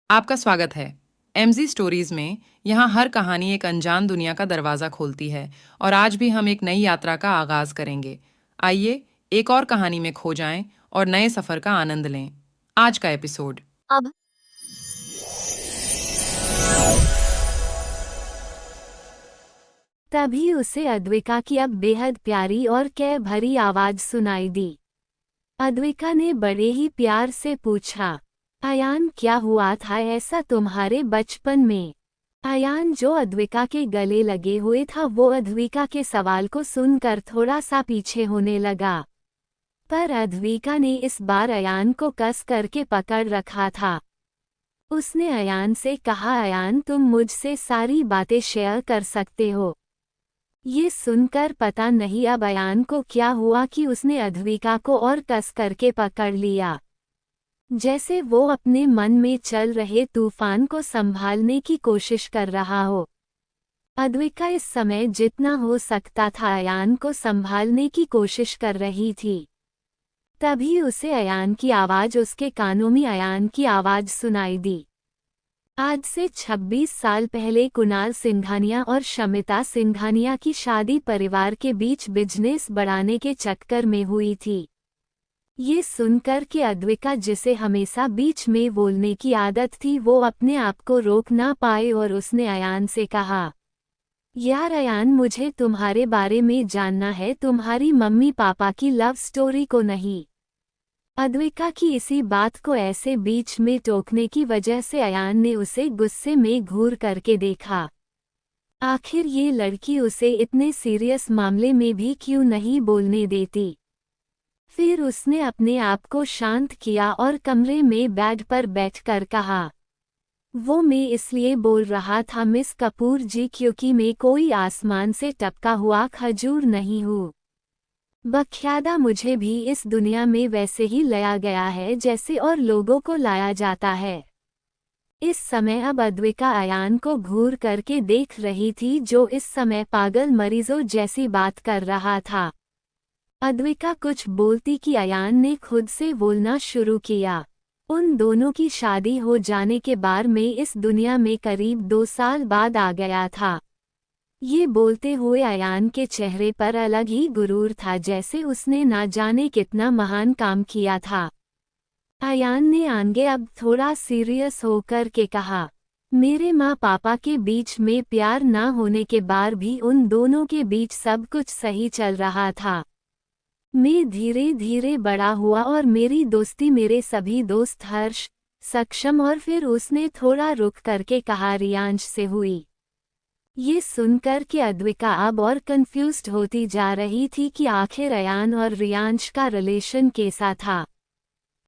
आपका स्वागत है। एमजी स्टोरीज में यहाँ हर कहानी एक अनजान दुनिया का दरवाजा खोलती है और आज भी हम एक नई यात्रा का आगाज करेंगे। आइए एक और कहानी में खो जाएं और नए सफर का आनंद लें। आज का एपिसोड। अब तभी उसे अद्विका की अब बेहद प्यारी और कै भरी आवाज सुनाई दी। अद्विका ने बड़े ही प्यार से पूछा, अयान क्या हुआ था ऐसा तुम्हारे बचपन में? अयान जो अद्विका के गले लगे हुए था वो अद्विका के सवाल को सुनकर थोड़ा सा पीछे होने लगा। पर अद्विका ने इस बार अयान को कस करके पकड़ रखा था। उसने अयान से कहा, अयान तुम मुझसे सारी बातें शेयर कर सकते हो। ये सुनकर पता नहीं अब अयान को क्या हुआ कि उसने अद्विका को और कस करके पकड़ लिया, जैसे वो अपने मन में चल रहे तूफान को संभालने की कोशिश कर रहा हो। अद्विका इस समय जितना हो सकता था अयान को संभालने की कोशिश कर रही थी। तभी उसे अयान की आवाज उसके कानों में अयान की आवाज सुनाई दी। आज से 26 साल पहले कुणाल सिंघानिया और शमिता सिंघानिया की शादी परिवार के बीच बिजनेस बढ़ाने के चक्कर में हुई थी। ये सुनकर कि अद्विका जिसे हमेशा बीच में बोलने की आदत थी वो अपने आप को रोक ना पाए और उसने अयान से कहा, यार अयान मुझे तुम्हारे बारे में जानना है, तुम्हारी मम्मी पापा की लव स्टोरी को नहीं। अद्विका की इसी बात को ऐसे बीच में टोकने की वजह से अयान ने उसे गुस्से में घूर करके देखा। आखिर ये लड़की उसे इतने सीरियस मामले में भी क्यों नहीं बोलने देती। फिर उसने अपने आप को शांत किया और कमरे में बेड पर बैठकर कहा, वो मैं इसलिए बोल रहा था मिस कपूर जी क्योंकि मैं कोई आसमान से टपका हुआ खजूर नहीं हूँ। बख्यादा मुझे भी इस दुनिया में वैसे ही लाया गया है जैसे और लोगों को लाया जाता है। इस समय अब अद्विका अयान को घूर करके देख रही थी जो इस समय पागल मरीजों जैसी बात कर रहा था। अद्विका कुछ बोलती कि अयान ने खुद से बोलना शुरू किया। उन दोनों की शादी हो जाने के बाद मैं इस दुनिया में करीब 2 साल बाद आ गया था। ये बोलते हुए अयान के चेहरे पर अलग ही गुरूर था, जैसे उसने ना जाने कितना महान काम किया था। अयान ने आगे अब थोड़ा सीरियस होकर के कहा, मेरे माँ पापा के बीच में प्यार ना होने के बाद भी उन दोनों के बीच सब कुछ सही चल रहा था। मैं धीरे धीरे बड़ा हुआ और मेरी दोस्ती मेरे सभी दोस्त हर्ष, सक्षम और फिर उसने थोड़ा रुक करके कहा रियांश से हुई। ये सुनकर कि अद्विका अब और कंफ्यूज्ड होती जा रही थी कि आखिर अयान और रियांश का रिलेशन कैसा था।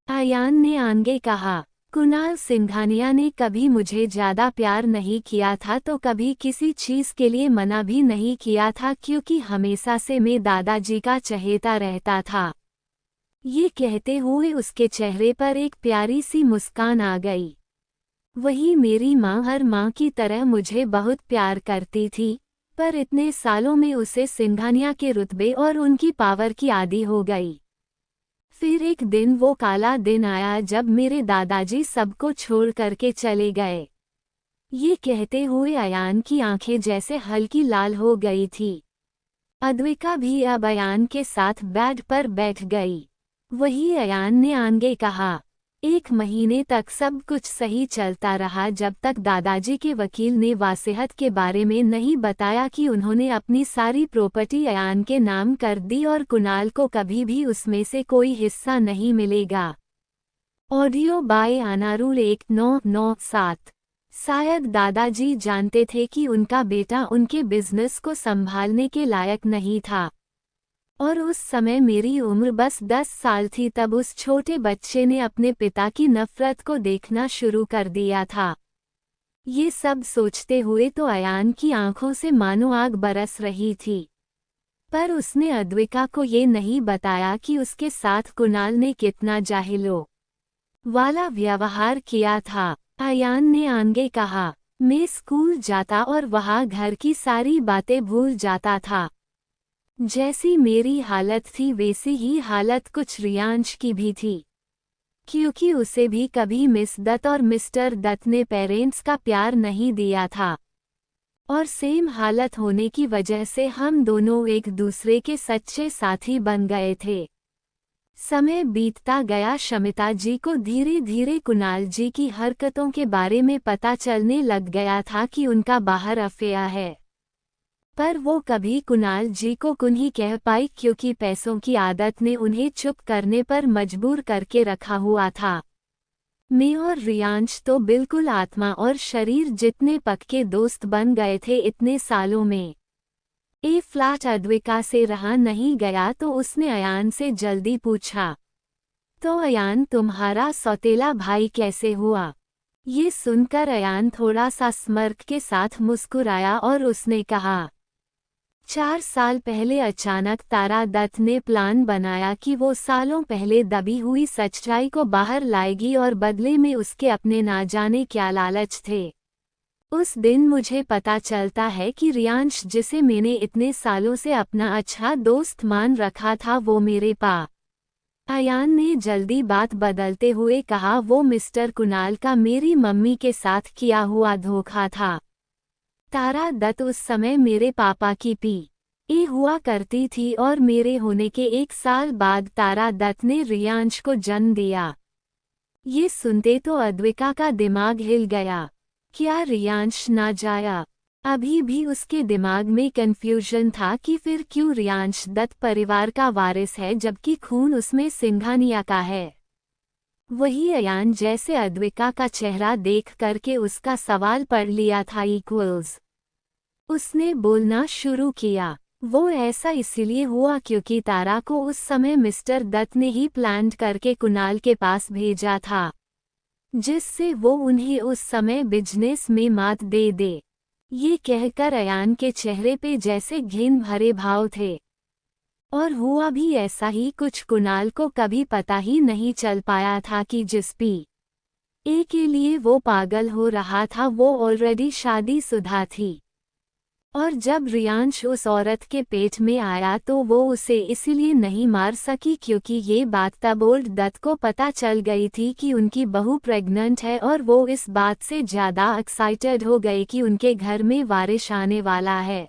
अयान ने आगे कहा, कुणाल सिंघानिया ने कभी मुझे ज्यादा प्यार नहीं किया था तो कभी किसी चीज के लिए मना भी नहीं किया था क्योंकि हमेशा से मैं दादाजी का चहेता रहता था। ये कहते हुए उसके चेहरे पर एक प्यारी सी मुस्कान आ गई। वही मेरी माँ हर माँ की तरह मुझे बहुत प्यार करती थी, पर इतने सालों में उसे सिंघानिया के रुतबे और उनकी पावर की आदी हो गई। फिर एक दिन वो काला दिन आया जब मेरे दादाजी सबको छोड़ करके चले गए। ये कहते हुए अयान की आंखें जैसे हल्की लाल हो गई थी। अद्विका भी अब अयान के साथ बेड पर बैठ गई। वही अयान ने आगे कहा, 1 महीने तक सब कुछ सही चलता रहा जब तक दादाजी के वकील ने वासिहत के बारे में नहीं बताया कि उन्होंने अपनी सारी प्रॉपर्टी अयान के नाम कर दी और कुणाल को कभी भी उसमें से कोई हिस्सा नहीं मिलेगा। Audio by Anarul 1997। शायद दादाजी जानते थे कि उनका बेटा उनके बिजनेस को संभालने के लायक नहीं था। और उस समय मेरी उम्र बस 10 साल थी तब उस छोटे बच्चे ने अपने पिता की नफरत को देखना शुरू कर दिया था। ये सब सोचते हुए तो अयान की आंखों से मानो आग बरस रही थी। पर उसने अद्विका को ये नहीं बताया कि उसके साथ कुणाल ने कितना जाहिलों वाला व्यवहार किया था। अयान ने आगे कहा, मैं स्कूल जाता और वहाँ घर की सारी बातें भूल जाता था। जैसी मेरी हालत थी वैसी ही हालत कुछ रियांश की भी थी। क्योंकि उसे भी कभी मिस दत्त और मिस्टर दत्त ने पेरेंट्स का प्यार नहीं दिया था। और सेम हालत होने की वजह से हम दोनों एक दूसरे के सच्चे साथी बन गए थे। समय बीतता गया, शमिता जी को धीरे धीरे कुणाल जी की हरकतों के बारे में पता चलने लग गया था कि उनका बाहर अफेयर है। पर वो कभी कुणाल जी को नहीं कह पाई क्योंकि पैसों की आदत ने उन्हें चुप करने पर मजबूर करके रखा हुआ था। मैं और रियांश तो बिल्कुल आत्मा और शरीर जितने पक्के दोस्त बन गए थे इतने सालों में। ए फ्लैट अद्विका से रहा नहीं गया तो उसने अयान से जल्दी पूछा, तो अयान तुम्हारा सौतेला भाई कैसे हुआ? ये सुनकर अयान थोड़ा सा स्मर्क के साथ मुस्कुराया और उसने कहा, 4 साल पहले अचानक तारा दत्त ने प्लान बनाया कि वो सालों पहले दबी हुई सच्चाई को बाहर लाएगी और बदले में उसके अपने ना जाने क्या लालच थे। उस दिन मुझे पता चलता है कि रियांश, जिसे मैंने इतने सालों से अपना अच्छा दोस्त मान रखा था, वो मेरे अयान ने जल्दी बात बदलते हुए कहा, वो मिस्टर कुणाल का मेरी मम्मी के साथ किया हुआ धोखा था। तारा दत्त उस समय मेरे पापा की ए हुआ करती थी और मेरे होने के 1 साल बाद तारा दत्त ने रियांश को जन्म दिया। ये सुनते तो अद्विका का दिमाग हिल गया। क्या रियांश ना जाया? अभी भी उसके दिमाग में कंफ्यूजन था कि फिर क्यों रियांश दत्त परिवार का वारिस है जबकि खून उसमें सिंघानिया का है। वही अयान जैसे अद्विका का चेहरा देख करके उसका सवाल पढ़ लिया था इक्वल्स। उसने बोलना शुरू किया, वो ऐसा इसलिए हुआ क्योंकि तारा को उस समय मिस्टर दत्त ने ही प्लान करके कुणाल के पास भेजा था, जिससे वो उन्हें उस समय बिजनेस में मात दे। ये कहकर अयान के चेहरे पे जैसे घिन भरे भाव थे। और हुआ भी ऐसा ही कुछ। कुणाल को कभी पता ही नहीं चल पाया था कि जिस ए के लिए वो पागल हो रहा था वो ऑलरेडी शादीशुदा थी। और जब रियांश उस औरत के पेट में आया तो वो उसे इसलिए नहीं मार सकी क्योंकि ये बात तब ओल्ड दत्त को पता चल गई थी कि उनकी बहू प्रेग्नेंट है और वो इस बात से ज़्यादा एक्साइटेड हो गई कि उनके घर में वारिस आने वाला है।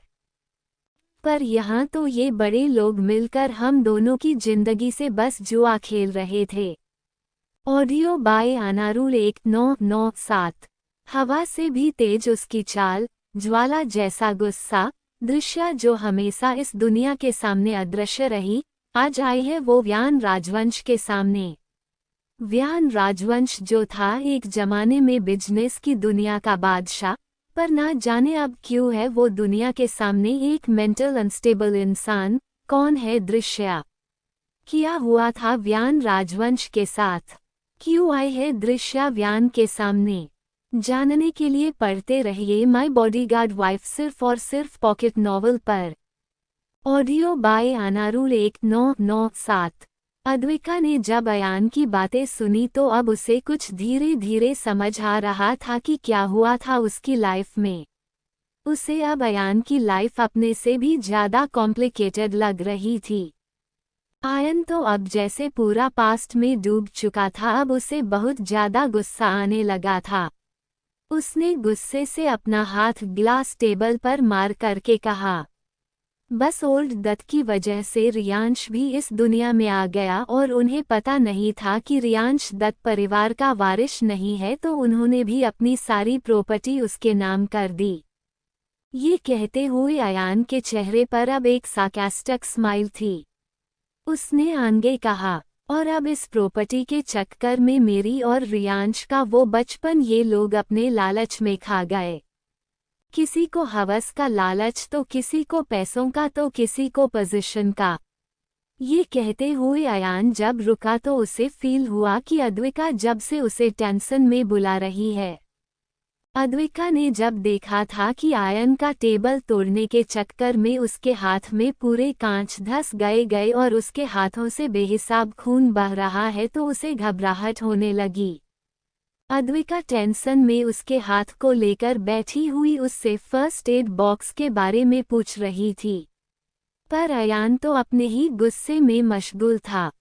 पर यहाँ तो ये बड़े लोग मिलकर हम दोनों की जिंदगी से बस जुआ खेल रहे थे। Audio by Anarul 1997। हवा से भी तेज उसकी चाल, ज्वाला जैसा गुस्सा, दृश्य जो हमेशा इस दुनिया के सामने अदृश्य रही, आज आई है वो व्यान राजवंश के सामने। व्यान राजवंश जो था एक जमाने में बिजनेस की दुनिया का बादशाह, पर ना जाने अब क्यों है वो दुनिया के सामने एक मेंटल अनस्टेबल इंसान। कौन है दृश्य? क्या हुआ था व्यान राजवंश के साथ? क्यों आई है दृश्य व्यान के सामने? जानने के लिए पढ़ते रहिए माय बॉडीगार्ड वाइफ सिर्फ और सिर्फ पॉकेट नॉवल पर। Audio by Anarul 1997। अद्विका ने जब अयान की बातें सुनी तो अब उसे कुछ धीरे धीरे समझ आ रहा था कि क्या हुआ था उसकी लाइफ में। उसे अब अयान की लाइफ अपने से भी ज़्यादा कॉम्प्लिकेटेड लग रही थी। आयन तो अब जैसे पूरा पास्ट में डूब चुका था, अब उसे बहुत ज़्यादा गुस्सा आने लगा था। उसने गुस्से से अपना हाथ ग्लास टेबल पर मार करके कहा, बस ओल्ड दत्त की वजह से रियांश भी इस दुनिया में आ गया और उन्हें पता नहीं था कि रियांश दत्त परिवार का वारिस नहीं है तो उन्होंने भी अपनी सारी प्रॉपर्टी उसके नाम कर दी। ये कहते हुए अयान के चेहरे पर अब एक सार्कास्टिक स्माइल थी। उसने आगे कहा, और अब इस प्रॉपर्टी के चक्कर में मेरी और रियांश का वो बचपन ये लोग अपने लालच में खा गए। किसी को हवस का लालच तो किसी को पैसों का तो किसी को पोजीशन का। ये कहते हुए अयान जब रुका तो उसे फील हुआ कि अद्विका जब से उसे टेंशन में बुला रही है। अद्विका ने जब देखा था कि आयन का टेबल तोड़ने के चक्कर में उसके हाथ में पूरे कांच धंस गए और उसके हाथों से बेहिसाब खून बह रहा है तो उसे घबराहट होने लगी। अद्विका टेंशन में उसके हाथ को लेकर बैठी हुई उससे फर्स्ट एड बॉक्स के बारे में पूछ रही थी। पर अयान तो अपने ही गुस्से में मशगूल था।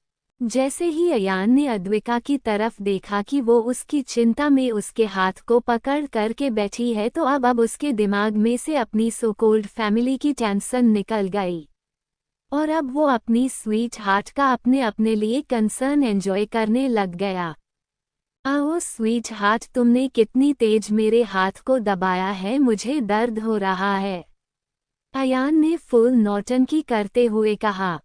जैसे ही अयान ने अद्विका की तरफ देखा कि वो उसकी चिंता में उसके हाथ को पकड़ करके बैठी है, तो अब उसके दिमाग में से अपनी सो कॉल्ड फैमिली की टेंशन निकल गई और अब वो अपनी स्वीट हार्ट का अपने अपने लिए कंसर्न एंजॉय करने लग गया। आओ स्वीट हार्ट, तुमने कितनी तेज मेरे हाथ को दबाया है, मुझे दर्द हो रहा है, अयान ने फुल नौटंकी करते हुए कहा।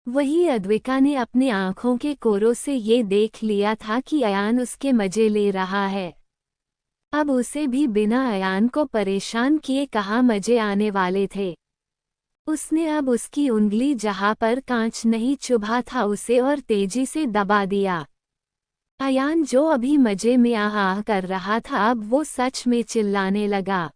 वही अद्विका ने अपने आंखों के कोरों से ये देख लिया था कि अयान उसके मजे ले रहा है। अब उसे भी बिना अयान को परेशान किए कहाँ मजे आने वाले थे। उसने अब उसकी उंगली जहां पर कांच नहीं चुभा था उसे और तेजी से दबा दिया। अयान जो अभी मजे में आह कर रहा था, अब वो सच में चिल्लाने लगा।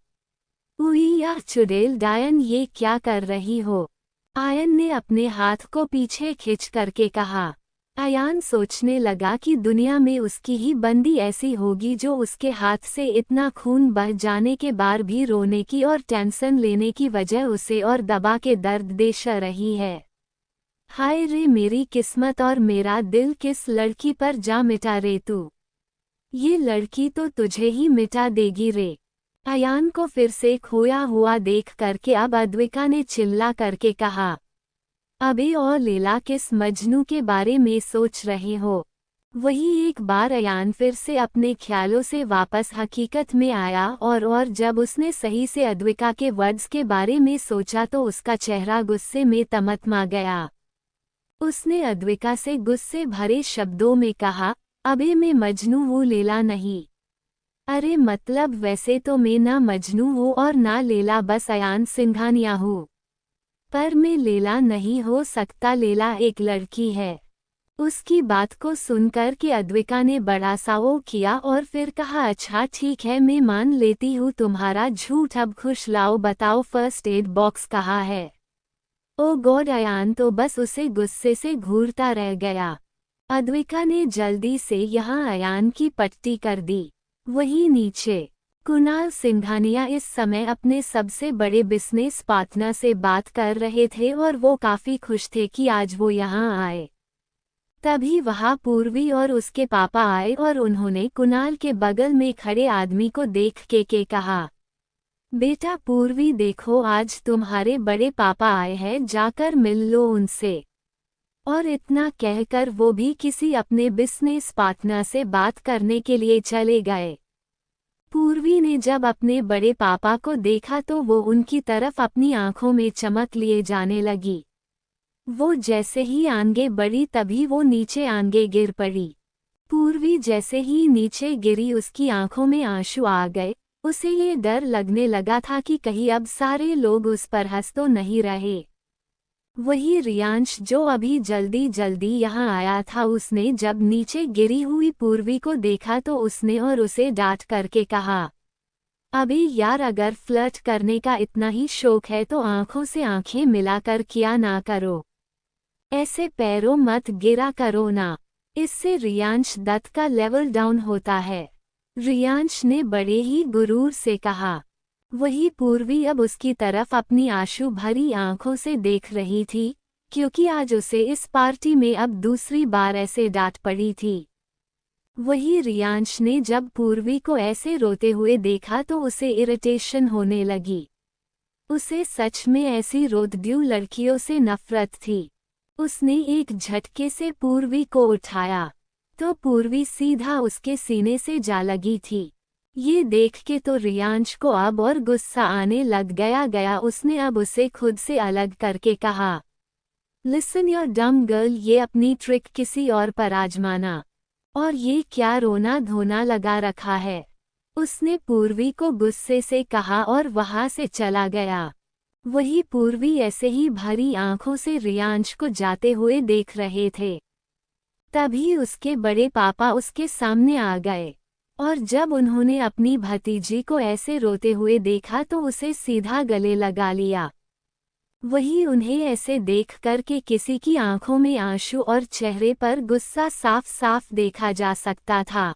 उई या चुड़ैल डायन, ये क्या कर रही हो? आयन ने अपने हाथ को पीछे खींच करके कहा। अयान सोचने लगा कि दुनिया में उसकी ही बंदी ऐसी होगी जो उसके हाथ से इतना खून बह जाने के बाद भी रोने की और टेंशन लेने की वजह उसे और दबा के दर्द दे रही है। हाय रे मेरी किस्मत और मेरा दिल, किस लड़की पर जा मिटा रे तू। ये लड़की तो तुझे ही मिटा देगी रे। अयान को फिर से खोया हुआ देख करके अब अद्विका ने चिल्ला करके कहा। अबे और लैला, किस मजनू के बारे में सोच रहे हो? वही एक बार अयान फिर से अपने ख्यालों से वापस हकीकत में आया और जब उसने सही से अद्विका के वर्ड्स के बारे में सोचा तो उसका चेहरा गुस्से में तमतमा गया। उसने अद्विका से गुस्से भरे शब्दों में कहा, अबे मैं मजनू हूँ, लैला नहीं। अरे मतलब वैसे तो मैं ना मजनू हूँ और ना लैला, बस अयान सिंघानिया हूँ। पर मैं लैला नहीं हो सकता, लैला एक लड़की है। उसकी बात को सुनकर के अद्विका ने बड़ा सा वो किया और फिर कहा, अच्छा ठीक है, मैं मान लेती हूँ तुम्हारा झूठ, अब खुश लाओ, बताओ फर्स्ट एड बॉक्स कहाँ है? ओ गॉड, अयान तो बस उसे गुस्से से घूरता रह गया। अद्विका ने जल्दी से यहाँ अयान की पट्टी कर दी। वहीं नीचे कुणाल सिंघानिया इस समय अपने सबसे बड़े बिजनेस पार्टनर से बात कर रहे थे और वो काफी खुश थे कि आज वो यहाँ आए। तभी वहाँ पूर्वी और उसके पापा आए और उन्होंने कुणाल के बगल में खड़े आदमी को देख के कहा, बेटा पूर्वी देखो, आज तुम्हारे बड़े पापा आए हैं, जाकर मिल लो उनसे। और इतना कहकर वो भी किसी अपने बिजनेस पार्टनर से बात करने के लिए चले गए। पूर्वी ने जब अपने बड़े पापा को देखा तो वो उनकी तरफ अपनी आंखों में चमक लिए जाने लगी। वो जैसे ही आगे बढ़ी तभी वो नीचे आगे गिर पड़ी। पूर्वी जैसे ही नीचे गिरी उसकी आंखों में आंसू आ गए। उसे ये डर लगने लगा था कि कहीं अब सारे लोग उस पर हंस तो नहीं रहे। वही रियांश जो अभी जल्दी जल्दी यहाँ आया था, उसने जब नीचे गिरी हुई पूर्वी को देखा तो उसने और उसे डांट करके कहा, अभी यार अगर फ्लर्ट करने का इतना ही शौक है तो आंखों से आंखें मिलाकर किया ना करो, ऐसे पैरों मत गिरा करो ना, इससे रियांश दत्त का लेवल डाउन होता है। रियांश ने बड़े ही गुरूर से कहा। वही पूर्वी अब उसकी तरफ अपनी आंसू भरी आंखों से देख रही थी, क्योंकि आज उसे इस पार्टी में अब दूसरी बार ऐसे डांट पड़ी थी। वही रियांश ने जब पूर्वी को ऐसे रोते हुए देखा तो उसे इरिटेशन होने लगी। उसे सच में ऐसी रोतड्यू लड़कियों से नफरत थी। उसने एक झटके से पूर्वी को उठाया तो पूर्वी सीधा उसके सीने से जा लगी थी। ये देख के तो रियांश को अब और गुस्सा आने लग गया। उसने अब उसे खुद से अलग करके कहा, लिसन योर डम गर्ल, ये अपनी ट्रिक किसी और पर आजमाना, और ये क्या रोना धोना लगा रखा है। उसने पूर्वी को गुस्से से कहा और वहां से चला गया। वही पूर्वी ऐसे ही भरी आंखों से रियांश को जाते हुए देख रहे थे। तभी उसके बड़े पापा उसके सामने आ गए और जब उन्होंने अपनी भतीजी को ऐसे रोते हुए देखा तो उसे सीधा गले लगा लिया। वही उन्हें ऐसे देख कर के किसी की आंखों में आंसू और चेहरे पर गुस्सा साफ साफ देखा जा सकता था।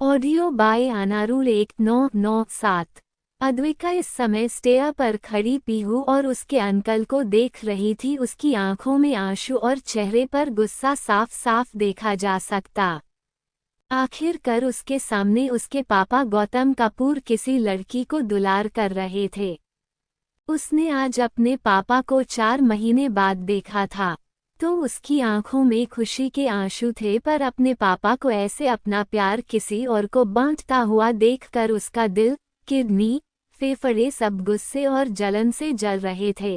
Audio by Anarul 1997। अद्विका इस समय स्टेयर पर खड़ी पीहू और उसके अंकल को देख रही थी। उसकी आंखों में आंसू और चेहरे पर गुस्सा साफ साफ देखा जा सकता। आखिरकार उसके सामने उसके पापा गौतम कपूर किसी लड़की को दुलार कर रहे थे। उसने आज अपने पापा को 4 महीने बाद देखा था, तो उसकी आंखों में खुशी के आंसू थे, पर अपने पापा को ऐसे अपना प्यार किसी और को बांटता हुआ देखकर उसका दिल, किडनी, फेफड़े सब गुस्से और जलन से जल रहे थे।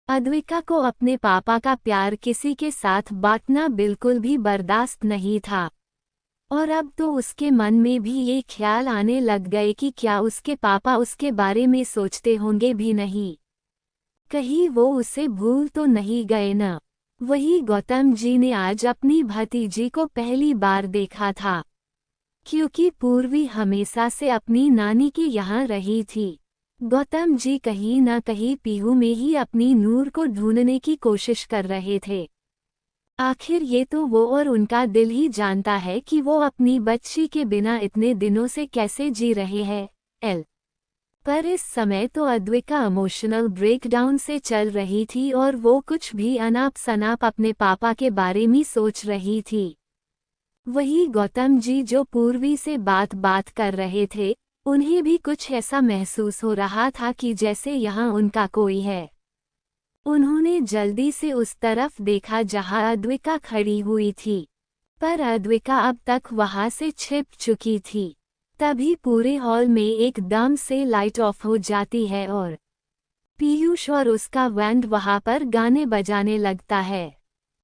अद्विका को अपने पापा का प्यार किसी के साथ बांटना बिल्कुल भी बर्दाश्त नहीं था, और अब तो उसके मन में भी ये ख्याल आने लग गए कि क्या उसके पापा उसके बारे में सोचते होंगे भी नहीं, कहीं वो उसे भूल तो नहीं गए न। वही गौतम जी ने आज अपनी भतीजी को पहली बार देखा था, क्योंकि पूर्वी हमेशा से अपनी नानी के यहाँ रही थी। गौतम जी कहीं न कहीं पीहू में ही अपनी नूर को ढूंढने की कोशिश कर रहे थे। आखिर ये तो वो और उनका दिल ही जानता है कि वो अपनी बच्ची के बिना इतने दिनों से कैसे जी रहे हैं। पर इस समय तो अद्विका इमोशनल ब्रेकडाउन से चल रही थी और वो कुछ भी अनाप शनाप अपने पापा के बारे में सोच रही थी। वही गौतम जी जो पूर्वी से बात कर रहे थे, उन्हें भी कुछ ऐसा महसूस हो रहा था कि जैसे यहाँ उनका कोई है। उन्होंने जल्दी से उस तरफ देखा जहां अद्विका खड़ी हुई थी, पर अद्विका अब तक वहां से छिप चुकी थी। तभी पूरे हॉल में एकदम से लाइट ऑफ हो जाती है और पीयूष और उसका बैंड वहां पर गाने बजाने लगता है।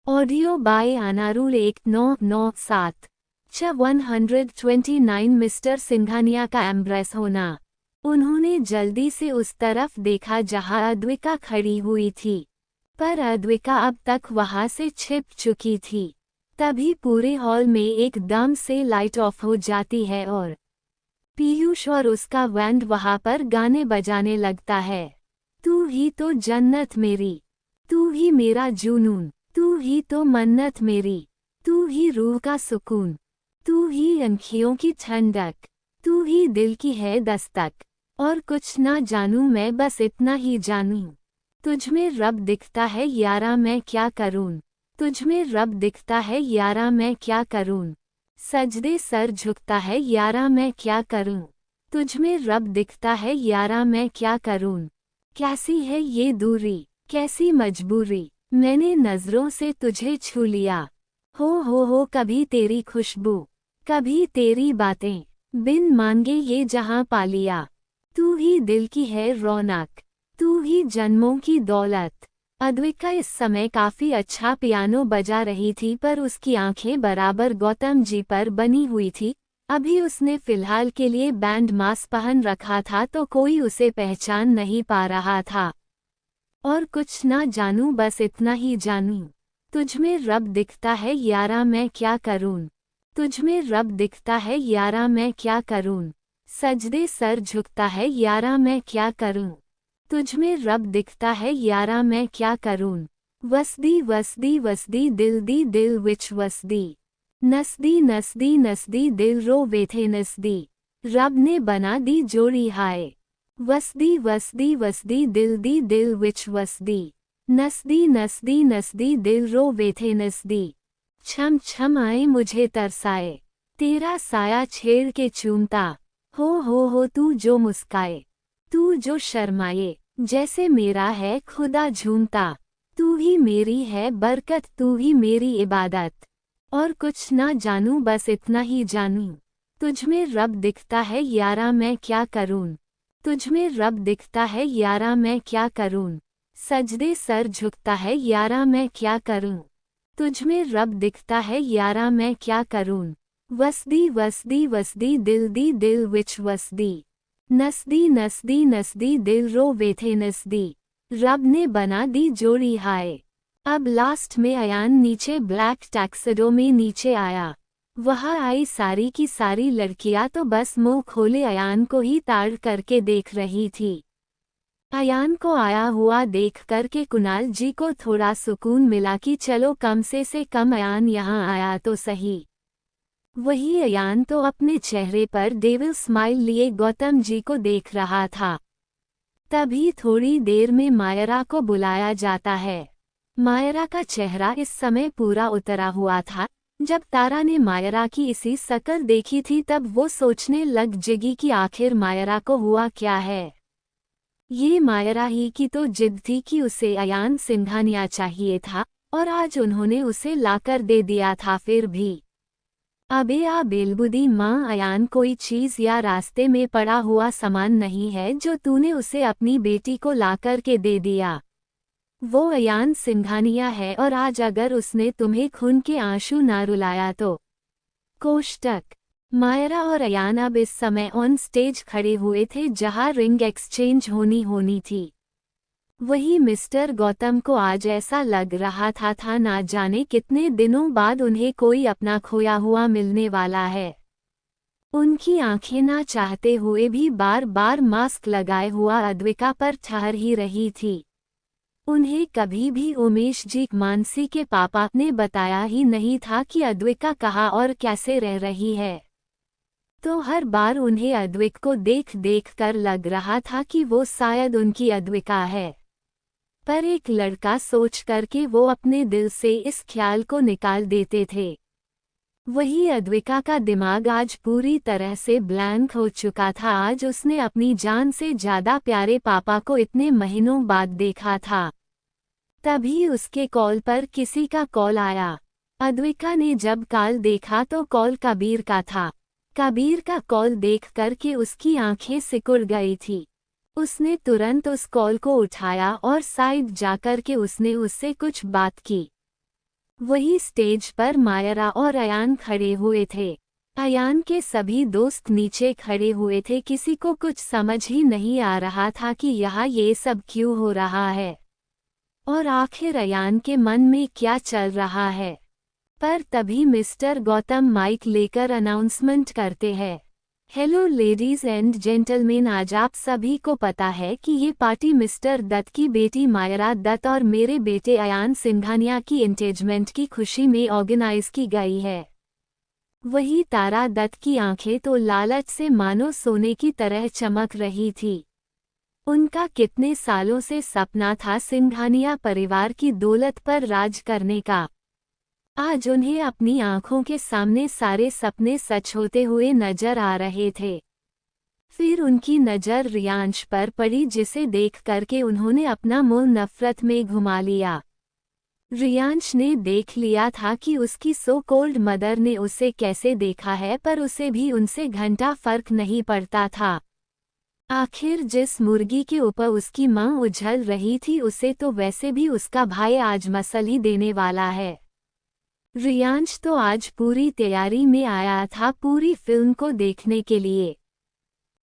Audio by Anarul 1997 129 mister Singhania का एम्ब्रेस होना। उन्होंने जल्दी से उस तरफ देखा जहां अद्विका खड़ी हुई थी, पर अद्विका अब तक वहां से छिप चुकी थी। तभी पूरे हॉल में एकदम से लाइट ऑफ हो जाती है और पीयूष और उसका बैंड वहां पर गाने बजाने लगता है। तू ही तो जन्नत मेरी, तू ही मेरा जुनून, तू ही तो मन्नत मेरी, तू ही रूह का सुकून, तू ही आँखियों की ठंडक, तू ही दिल की है दस्तक। और कुछ ना जानूं मैं, बस इतना ही जानूं, तुझमें रब दिखता है यारा मैं क्या करूं, तुझमें रब दिखता है यारा मैं क्या करूं, सजदे सर झुकता है यारा मैं क्या करूं, तुझमें रब दिखता है यारा मैं क्या करूं। कैसी है ये दूरी, कैसी मजबूरी, मैंने नजरों से तुझे छू लिया। हो कभी तेरी खुशबू, कभी तेरी बातें, बिन मांगे ये जहां पा लिया। तू ही दिल की है रौनक, तू ही जन्मों की दौलत। अद्विका इस समय काफी अच्छा पियानो बजा रही थी, पर उसकी आंखें बराबर गौतम जी पर बनी हुई थी। अभी उसने फिलहाल के लिए बैंड मास्क पहन रखा था, तो कोई उसे पहचान नहीं पा रहा था। और कुछ ना जानूं, बस इतना ही जानूं, तुझमें रब दिखता है यारा मैं क्या करूं, तुझमें रब दिखता है यारा मैं क्या करूं, सजदे सर झुकता है यारा मैं क्या करूं, तुझमें रब दिखता है यारा मैं क्या करूं। वसदी वसदी वसदी दिल दी दिल विच वसदी, नसदी नसदी नसदी दिल रो वेथे नसदी, रब ने बना दी जोड़ी हाय। वसदी वसदी वसदी दिल दी दिल विच वसदी, नसदी नसदी नसदी दिल रो वेथे नसदी। छम छम आए मुझे तरसाए, तेरा साया छेड़ के चूमता। हो तू जो मुस्काए, तू जो शर्माए, जैसे मेरा है खुदा झूमता। तू ही मेरी है बरकत, तू ही मेरी इबादत। और कुछ ना जानूं, बस इतना ही जानूं, तुझमें रब दिखता है यारा मैं क्या करूं, तुझमें रब दिखता है यारा मैं क्या करूं, सजदे सर झुकता है यारा मैं क्या करूं, तुझमें रब दिखता है यारा मैं क्या करूं। वसदी वसदी वसदी दिल दी दिल विच वसदी, नसदी नसदी नसदी दिल रो वेथे नसदी, रब ने बना दी जोड़ी हाय। अब लास्ट में अयान नीचे ब्लैक टैक्सिडो में नीचे आया। वहाँ आई सारी की सारी लड़कियां तो बस मुंह खोले अयान को ही ताड़ करके देख रही थी। अयान को आया हुआ देख करके कुणाल जी को थोड़ा सुकून मिला कि चलो कम से कम अयान यहाँ आया तो सही। वही अयान तो अपने चेहरे पर डेविल स्माइल लिए गौतम जी को देख रहा था। तभी थोड़ी देर में मायरा को बुलाया जाता है। मायरा का चेहरा इस समय पूरा उतरा हुआ था। जब तारा ने मायरा की इसी शक्ल देखी थी तब वो सोचने लग जगी कि आखिर मायरा को हुआ क्या है। ये मायरा ही की तो जिद थी कि उसे अयान सिंघानिया चाहिए था और आज उन्होंने उसे लाकर दे दिया था। फिर भी अबे आ बेलबुदी माँ, अयान कोई चीज या रास्ते में पड़ा हुआ सामान नहीं है जो तूने उसे अपनी बेटी को लाकर के दे दिया। वो अयान सिंघानिया है और आज अगर उसने तुम्हें खून के आंसू ना रुलाया तो। कोष्टक। मायरा और अयान अब इस समय ऑन स्टेज खड़े हुए थे जहां रिंग एक्सचेंज होनी थी। वही मिस्टर गौतम को आज ऐसा लग रहा था ना जाने कितने दिनों बाद उन्हें कोई अपना खोया हुआ मिलने वाला है। उनकी आंखें ना चाहते हुए भी बार बार मास्क लगाए हुआ अद्विका पर ठहर ही रही थी। उन्हें कभी भी उमेश जी मानसी के पापा ने बताया ही नहीं था कि अद्विका कहाँ और कैसे रह रही है। तो हर बार उन्हें अद्विक को देख देख कर लग रहा था कि वो शायद उनकी अद्विका है। पर एक लड़का सोच करके वो अपने दिल से इस ख्याल को निकाल देते थे। वही अद्विका का दिमाग आज पूरी तरह से ब्लैंक हो चुका था। आज उसने अपनी जान से ज्यादा प्यारे पापा को इतने महीनों बाद देखा था। तभी उसके कॉल पर किसी का कॉल आया। अद्विका ने जब कॉल देखा तो कॉल कबीर का था। कबीर का कॉल देख करके उसकी आंखें सिकुड़ गई थी। उसने तुरंत उस कॉल को उठाया और साइड जाकर के उसने उससे कुछ बात की। वही स्टेज पर मायरा और अयान खड़े हुए थे। अयान के सभी दोस्त नीचे खड़े हुए थे। किसी को कुछ समझ ही नहीं आ रहा था कि यहाँ ये सब क्यों हो रहा है और आखिर अयान के मन में क्या चल रहा है। पर तभी मिस्टर गौतम माइक लेकर अनाउंसमेंट करते हैं, हेलो लेडीज एंड जेंटलमैन, आज आप सभी को पता है कि ये पार्टी मिस्टर दत्त की बेटी मायरा दत्त और मेरे बेटे अयान सिंघानिया की एंगेजमेंट की खुशी में ऑर्गेनाइज की गई है। वही तारा दत्त की आंखें तो लालच से मानो सोने की तरह चमक रही थी। उनका कितने सालों से सपना था सिंघानिया परिवार की दौलत पर राज करने का। आज उन्हें अपनी आंखों के सामने सारे सपने सच होते हुए नजर आ रहे थे। फिर उनकी नज़र रियांश पर पड़ी जिसे देख करके उन्होंने अपना मुंह नफरत में घुमा लिया। रियांश ने देख लिया था कि उसकी सो कोल्ड मदर ने उसे कैसे देखा है, पर उसे भी उनसे घंटा फर्क नहीं पड़ता था। आखिर जिस मुर्गी के ऊपर उसकी मां उछल रही थी उसे तो वैसे भी उसका भाई आज मसल ही देने वाला है। रियांश तो आज पूरी तैयारी में आया था पूरी फिल्म को देखने के लिए।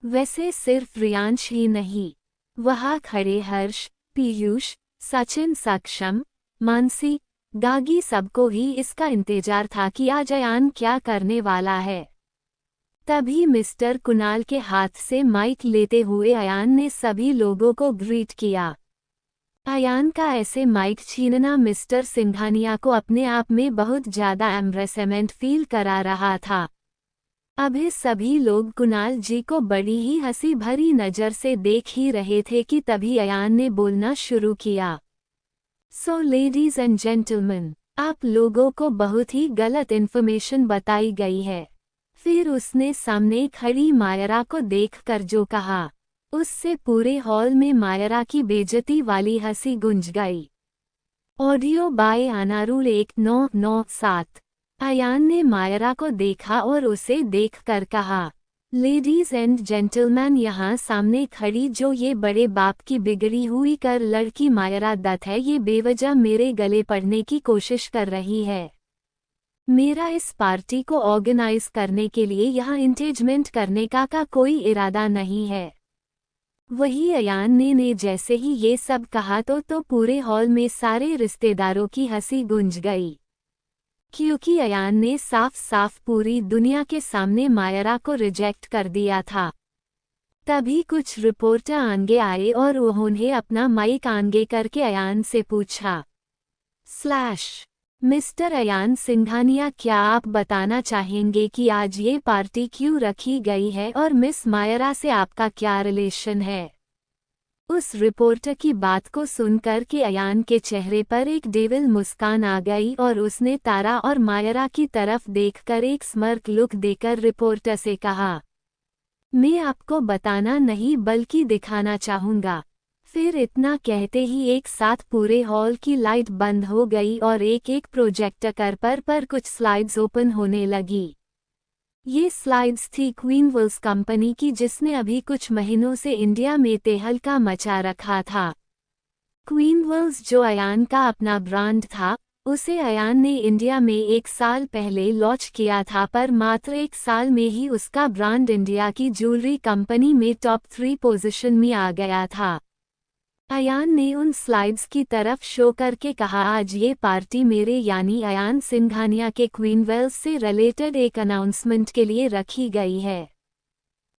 वैसे सिर्फ रियांश ही नहीं, वहां खड़े हर्ष, पीयूष, सचिन, सक्षम, मानसी, गागी सबको ही इसका इंतजार था कि आज अयान क्या करने वाला है। तभी मिस्टर कुणाल के हाथ से माइक लेते हुए अयान ने सभी लोगों को ग्रीट किया। अयान का ऐसे माइक छीनना मिस्टर सिंघानिया को अपने आप में बहुत ज्यादा एम्ब्रेसमेंट फील करा रहा था। अभी सभी लोग कुणाल जी को बड़ी ही हंसी भरी नज़र से देख ही रहे थे कि तभी अयान ने बोलना शुरू किया, सो लेडीज एंड जेंटलमैन, आप लोगों को बहुत ही गलत इन्फॉर्मेशन बताई गई है। फिर उसने सामने खड़ी मायरा को देखकर जो कहा, उससे पूरे हॉल में मायरा की बेइज्जती वाली हंसी गूंज गई। Audio by Anarul 1997। अयान ने मायरा को देखा और उसे देखकर कहा, लेडीज एंड जेंटलमैन, यहाँ सामने खड़ी जो ये बड़े बाप की बिगड़ी हुई कर लड़की मायरा दत्त है, ये बेवजह मेरे गले पड़ने की कोशिश कर रही है। मेरा इस पार्टी को ऑर्गेनाइज करने के लिए यहाँ एंगेजमेंट करने का कोई इरादा नहीं है। वही अयान ने जैसे ही ये सब कहा तो पूरे हॉल में सारे रिश्तेदारों की हंसी गूंज गई, क्योंकि अयान ने साफ साफ पूरी दुनिया के सामने मायरा को रिजेक्ट कर दिया था। तभी कुछ रिपोर्टर आगे आए और उन्होंने अपना माइक आगे करके अयान से पूछा, मिस्टर अयान सिंघानिया, क्या आप बताना चाहेंगे कि आज ये पार्टी क्यों रखी गई है और मिस मायरा से आपका क्या रिलेशन है? उस रिपोर्टर की बात को सुनकर के अयान के चेहरे पर एक डेविल मुस्कान आ गई और उसने तारा और मायरा की तरफ देखकर एक स्मर्क लुक देकर रिपोर्टर से कहा, मैं आपको बताना नहीं बल्कि दिखाना चाहूंगा। फिर इतना कहते ही एक साथ पूरे हॉल की लाइट बंद हो गई और एक एक प्रोजेक्टर पर कुछ स्लाइड्स ओपन होने लगी। ये स्लाइड्स थी क्वीन विल्स कंपनी की, जिसने अभी कुछ महीनों से इंडिया में तहलका मचा रखा था। क्वीन विल्स जो अयान का अपना ब्रांड था, उसे अयान ने इंडिया में 1 साल पहले लॉन्च किया था, पर मात्र 1 साल में ही उसका ब्रांड इंडिया की ज्वेलरी कंपनी में टॉप 3 पोजीशन में आ गया था। अयान ने उन स्लाइड्स की तरफ शो करके कहा, आज ये पार्टी मेरे यानी अयान सिंघानिया के क्वीन वेल्स से रिलेटेड एक अनाउंसमेंट के लिए रखी गई है।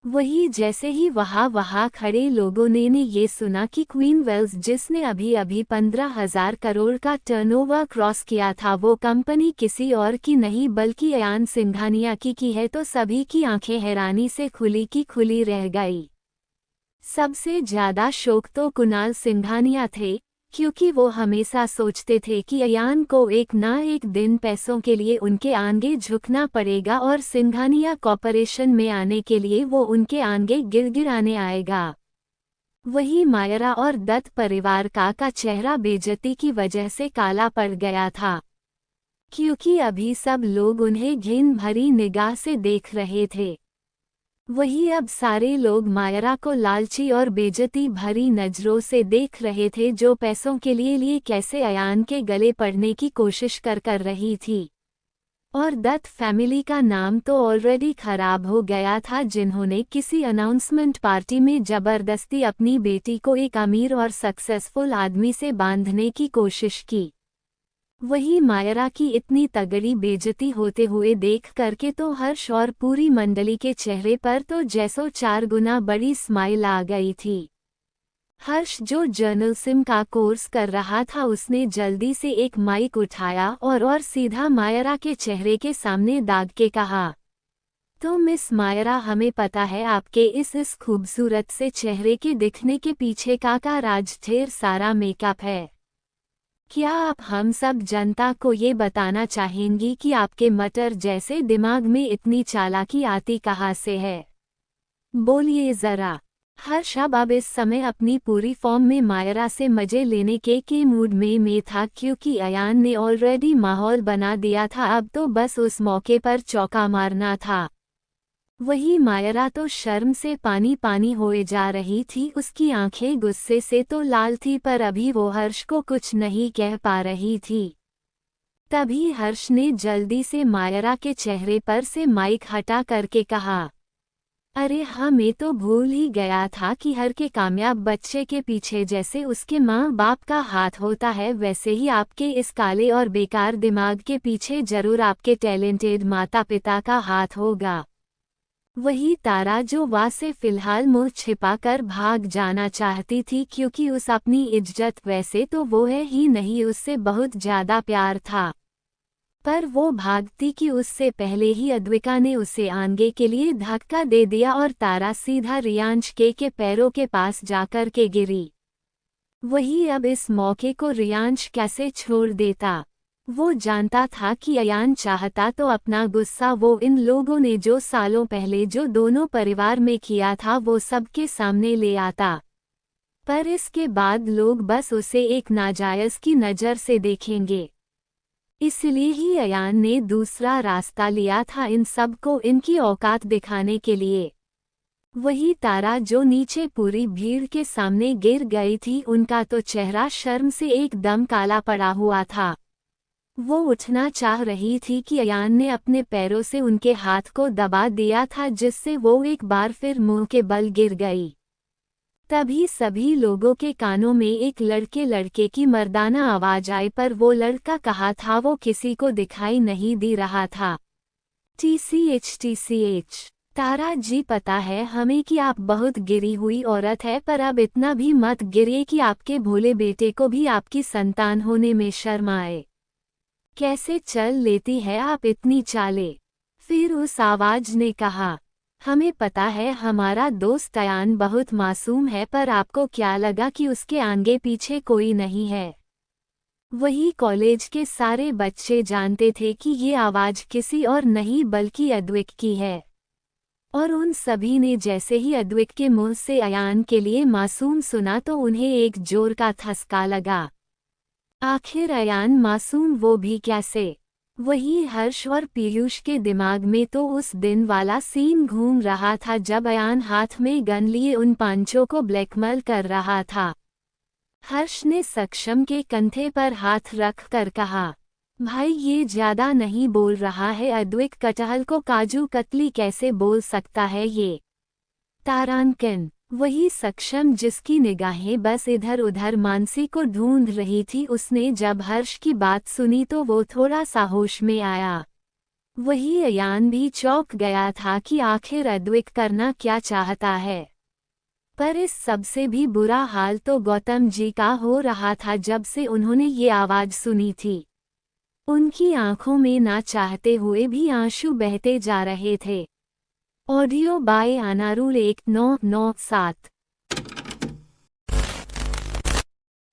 वही जैसे ही वहाँ खड़े लोगों ने ये सुना कि क्वीन वेल्स, जिसने अभी 15,000 करोड़ का टर्नओवर क्रॉस किया था, वो कंपनी किसी और की नहीं बल्कि अयान सिंघानिया की है, तो सभी की आंखें हैरानी से खुली की खुली रह गई। सबसे ज्यादा शौक तो कुणाल सिंघानिया थे, क्योंकि वो हमेशा सोचते थे कि अयान को एक ना एक दिन पैसों के लिए उनके आगे झुकना पड़ेगा और सिंघानिया कॉर्पोरेशन में आने के लिए वो उनके आगे गिड़गिड़ाने आएगा। वही मायरा और दत्त परिवार का चेहरा बेइज्जती की वजह से काला पड़ गया था, क्योंकि अभी सब लोग उन्हें घिन भरी निगाह से देख रहे थे। वही अब सारे लोग मायरा को लालची और बेइज्जती भरी नजरों से देख रहे थे, जो पैसों के लिए कैसे अयान के गले पड़ने की कोशिश कर रही थी। और दत्त फैमिली का नाम तो ऑलरेडी खराब हो गया था, जिन्होंने किसी अनाउंसमेंट पार्टी में जबरदस्ती अपनी बेटी को एक अमीर और सक्सेसफुल आदमी से बांधने की कोशिश की। वही मायरा की इतनी तगड़ी बेइज्जती होते हुए देख करके तो हर्ष और पूरी मंडली के चेहरे पर तो जैसो 4 गुना बड़ी स्माइल आ गई थी। हर्ष, जो जर्नलिज्म का कोर्स कर रहा था, उसने जल्दी से एक माइक उठाया और सीधा मायरा के चेहरे के सामने दाग के कहा, तो मिस मायरा, हमें पता है आपके इस खूबसूरत से चेहरे के दिखने के पीछे का राज ढेर सारा मेकअप है। क्या आप हम सब जनता को ये बताना चाहेंगी कि आपके मटर जैसे दिमाग में इतनी चालाकी आती कहाँ से है? बोलिए जरा। हर्ष अब इस समय अपनी पूरी फॉर्म में मायरा से मजे लेने के मूड में था, क्योंकि अयान ने ऑलरेडी माहौल बना दिया था, अब तो बस उस मौके पर चौका मारना था। वही मायरा तो शर्म से पानी होए जा रही थी, उसकी आंखें गुस्से से तो लाल थी, पर अभी वो हर्ष को कुछ नहीं कह पा रही थी। तभी हर्ष ने जल्दी से मायरा के चेहरे पर से माइक हटा करके कहा, अरे हाँ, मैं तो भूल ही गया था कि हर के कामयाब बच्चे के पीछे जैसे उसके माँ बाप का हाथ होता है, वैसे ही आपके इस काले और बेकार दिमाग के पीछे जरूर आपके टैलेंटेड माता पिता का हाथ होगा। वही तारा, जो वहाँ से फिलहाल मुंह छिपाकर भाग जाना चाहती थी, क्योंकि उस अपनी इज्जत वैसे तो वो है ही नहीं, उससे बहुत ज्यादा प्यार था, पर वो भागती कि उससे पहले ही अद्विका ने उसे आगे के लिए धक्का दे दिया और तारा सीधा रियांश के पैरों के पास जाकर के गिरी। वही अब इस मौके को रियांश कैसे छोड़ देता? वो जानता था कि अयान चाहता तो अपना गुस्सा वो इन लोगों ने जो सालों पहले जो दोनों परिवार में किया था, वो सबके सामने ले आता, पर इसके बाद लोग बस उसे एक नाजायज की नज़र से देखेंगे। इसलिए ही अयान ने दूसरा रास्ता लिया था, इन सबको इनकी औकात दिखाने के लिए। वही तारा, जो नीचे पूरी भीड़ के सामने गिर गई थी, उनका तो चेहरा शर्म से एकदम काला पड़ा हुआ था। वो उठना चाह रही थी कि अयान ने अपने पैरों से उनके हाथ को दबा दिया था, जिससे वो एक बार फिर मुंह के बल गिर गई। तभी सभी लोगों के कानों में एक लड़के की मर्दाना आवाज आई, पर वो लड़का कहाँ था वो किसी को दिखाई नहीं दे रहा था। TCH तारा जी, पता है हमें कि आप बहुत गिरी हुई औरत है, पर अब इतना भी मत गिरिए कि आपके भोले बेटे को भी आपकी संतान होने में शर्म आए। कैसे चल लेती है आप इतनी चालें? फिर उस आवाज ने कहा, हमें पता है हमारा दोस्त अयान बहुत मासूम है, पर आपको क्या लगा कि उसके आगे पीछे कोई नहीं है? वही कॉलेज के सारे बच्चे जानते थे कि ये आवाज किसी और नहीं बल्कि अद्विक की है। और उन सभी ने जैसे ही अद्विक के मुंह से अयान के लिए मासूम सुना तो उन्हें एक जोर का धक्का लगा। आखिर अयान मासूम वो भी कैसे? वही हर्ष और पीयूष के दिमाग में तो उस दिन वाला सीन घूम रहा था जब अयान हाथ में गन लिए उन पांचों को ब्लैकमेल कर रहा था। हर्ष ने सक्षम के कंधे पर हाथ रख कर कहा, भाई ये ज्यादा नहीं बोल रहा है? अद्विक कटहल को काजू कतली कैसे बोल सकता है ये? तारांकन, वही सक्षम जिसकी निगाहें बस इधर उधर मानसी को ढूंढ रही थी, उसने जब हर्ष की बात सुनी तो वो थोड़ा सा होश में आया। वही अयान भी चौंक गया था कि आखिर अद्विक करना क्या चाहता है। पर इस सबसे भी बुरा हाल तो गौतम जी का हो रहा था जब से उन्होंने ये आवाज सुनी थी। उनकी आंखों में ना चाहते हुए भी आंसू बहते जा रहे थे। Audio by Anarul 1997।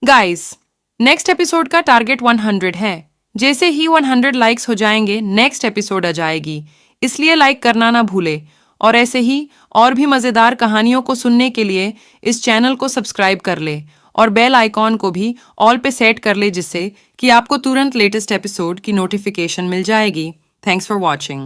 Guys, next episode का टारगेट 100 है। जैसे ही 100 लाइक्स हो जाएंगे नेक्स्ट एपिसोड आ जाएगी, इसलिए लाइक करना ना भूले। और ऐसे ही और भी मज़ेदार कहानियों को सुनने के लिए इस चैनल को सब्सक्राइब कर ले और बेल आइकॉन को भी ऑल पे सेट कर ले, जिससे कि आपको तुरंत लेटेस्ट एपिसोड की नोटिफिकेशन मिल जाएगी। Thanks for watching.